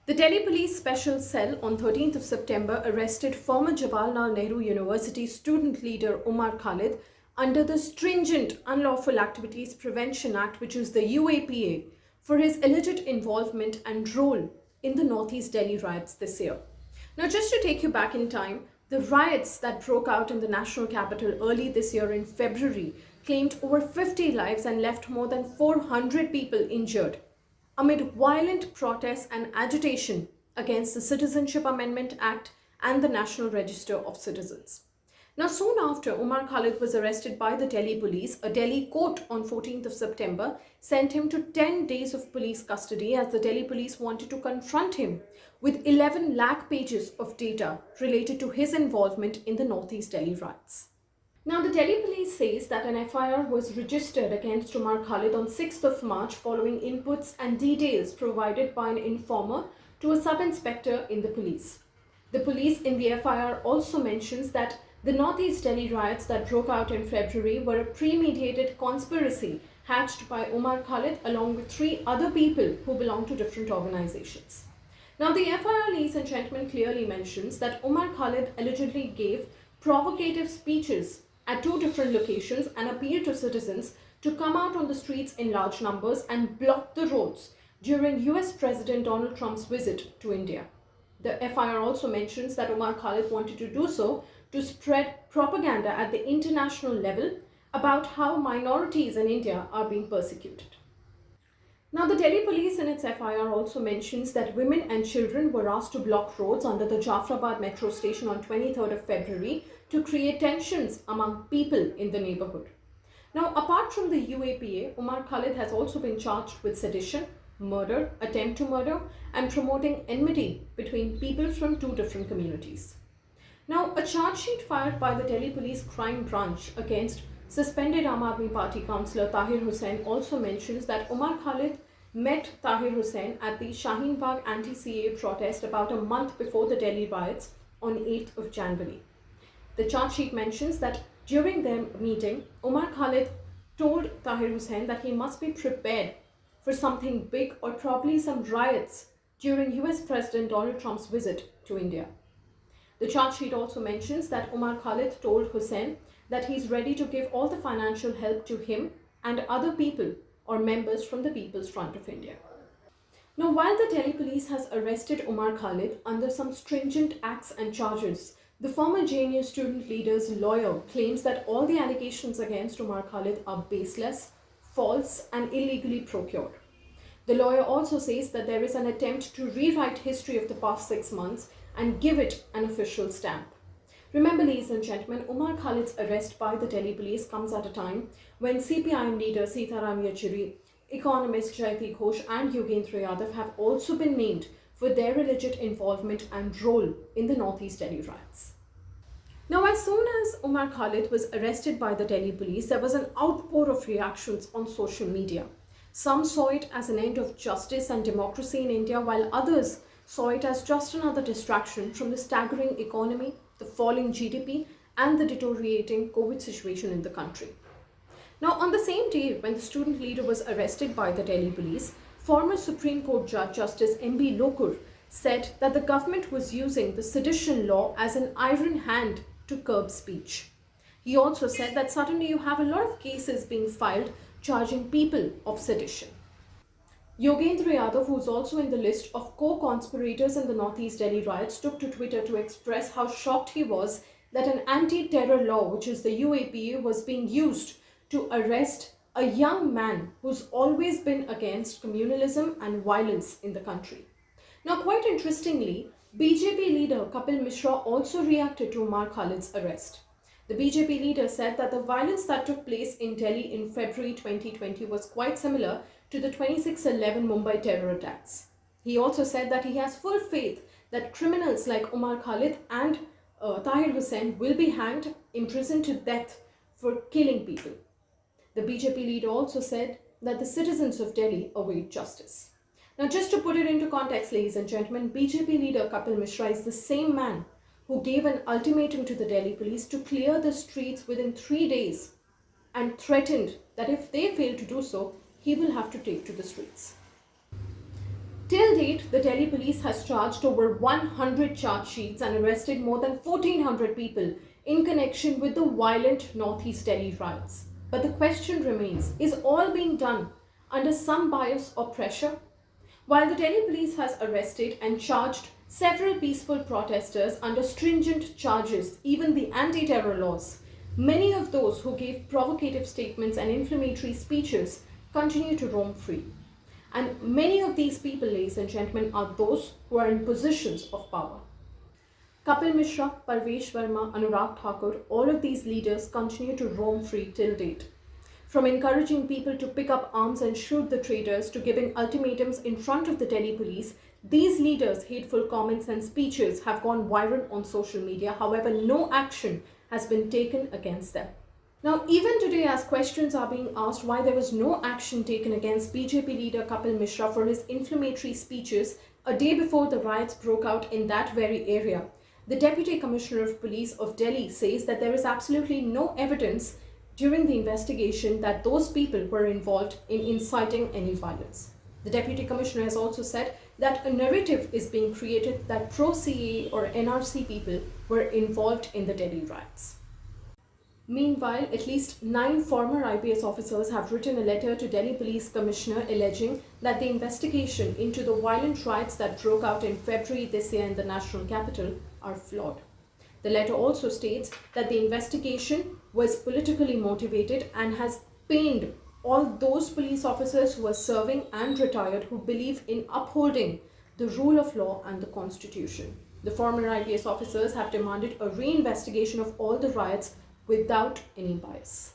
The Delhi Police Special Cell on 13th of September arrested former Jawaharlal Nehru University student leader Umar Khalid under the stringent Unlawful Activities Prevention Act, which is the UAPA, for his alleged involvement and role in the Northeast Delhi riots this year. Now, just to take you back in time, the riots that broke out in the national capital early this year in February claimed over 50 lives and left more than 400 people injured amid violent protests and agitation against the Citizenship Amendment Act and the National Register of Citizens. Now, soon after Umar Khalid was arrested by the Delhi police, a Delhi court on 14th of September sent him to 10 days of police custody as the Delhi police wanted to confront him with 11 lakh pages of data related to his involvement in the Northeast Delhi riots. Now, the Delhi police says that an FIR was registered against Umar Khalid on 6th of March following inputs and details provided by an informer to a sub-inspector in the police. The police in the FIR also mentions that the Northeast Delhi riots that broke out in February were a premeditated conspiracy hatched by Umar Khalid along with 3 other people who belong to different organizations. Now, the FIR, ladies and gentlemen, clearly mentions that Umar Khalid allegedly gave provocative speeches at 2 different locations and appealed to citizens to come out on the streets in large numbers and block the roads during US President Donald Trump's visit to India. The FIR also mentions that Umar Khalid wanted to do so to spread propaganda at the international level about how minorities in India are being persecuted. Now, the Delhi police in its FIR also mentions that women and children were asked to block roads under the Jafrabad metro station on 23rd of February to create tensions among people in the neighborhood. Now, apart from the UAPA, Umar Khalid has also been charged with sedition, murder, attempt to murder, and promoting enmity between people from 2 different communities. Now, a charge sheet filed by the Delhi Police Crime Branch against suspended Aam Aadmi Party councillor Tahir Hussain also mentions that Umar Khalid met Tahir Hussain at the Shaheen Bagh anti-CAA protest about a month before the Delhi riots on 8th of January. The charge sheet mentions that during their meeting, Umar Khalid told Tahir Hussain that he must be prepared for something big or probably some riots during US President Donald Trump's visit to India. The charge sheet also mentions that Umar Khalid told Hussain that he's ready to give all the financial help to him and other people or members from the People's Front of India. Now, while the Delhi police has arrested Umar Khalid under some stringent acts and charges, the former JNU student leader's lawyer claims that all the allegations against Umar Khalid are baseless, false, and illegally procured. The lawyer also says that there is an attempt to rewrite history of the past 6 months and give it an official stamp. Remember, ladies and gentlemen, Umar Khalid's arrest by the Delhi police comes at a time when CPIM leader Sitaram Yechury, economist Jayati Ghosh and Yogendra Yadav have also been named for their alleged involvement and role in the Northeast Delhi riots. Now, as soon as Umar Khalid was arrested by the Delhi police, there was an outpour of reactions on social media. Some saw it as an end of justice and democracy in India, while others saw it as just another distraction from the staggering economy, the falling GDP, and the deteriorating COVID situation in the country. Now, on the same day when the student leader was arrested by the Delhi police, former Supreme Court Judge Justice M.B. Lokur said that the government was using the sedition law as an iron hand to curb speech. He also said that suddenly you have a lot of cases being filed charging people of sedition. Yogendra Yadav, who is also in the list of co-conspirators in the Northeast Delhi riots, took to Twitter to express how shocked he was that an anti-terror law, which is the UAPA, was being used to arrest a young man who's always been against communalism and violence in the country. Now, quite interestingly, BJP leader Kapil Mishra also reacted to Umar Khalid's arrest. The BJP leader said that the violence that took place in Delhi in February 2020 was quite similar to the 26/11 Mumbai terror attacks. He also said that he has full faith that criminals like Umar Khalid and Tahir Hussain will be hanged, imprisoned to death for killing people. The BJP leader also said that the citizens of Delhi await justice. Now, just to put it into context, ladies and gentlemen, BJP leader Kapil Mishra is the same man who gave an ultimatum to the Delhi police to clear the streets within 3 days and threatened that if they fail to do so, he will have to take to the streets. Till date, the Delhi police has charged over 100 charge sheets and arrested more than 1,400 people in connection with the violent Northeast Delhi riots. But the question remains, is all being done under some bias or pressure? While the Delhi police has arrested and charged several peaceful protesters under stringent charges, even the anti-terror laws, many of those who gave provocative statements and inflammatory speeches continue to roam free. And many of these people, ladies and gentlemen, are those who are in positions of power. Kapil Mishra, Parvesh Verma, Anurag Thakur, all of these leaders continue to roam free till date. From encouraging people to pick up arms and shoot the traitors to giving ultimatums in front of the Delhi police, these leaders' hateful comments and speeches have gone viral on social media. However, no action has been taken against them. Now, even today, as questions are being asked why there was no action taken against BJP leader Kapil Mishra for his inflammatory speeches a day before the riots broke out in that very area, the Deputy Commissioner of Police of Delhi says that there is absolutely no evidence during the investigation that those people were involved in inciting any violence. The Deputy Commissioner has also said that a narrative is being created that pro-CAA or NRC people were involved in the Delhi riots. Meanwhile, at least 9 former IPS officers have written a letter to Delhi Police Commissioner alleging that the investigation into the violent riots that broke out in February this year in the national capital are flawed. The letter also states that the investigation was politically motivated and has pained all those police officers who are serving and retired who believe in upholding the rule of law and the constitution. The former IPS officers have demanded a reinvestigation of all the riots without any bias.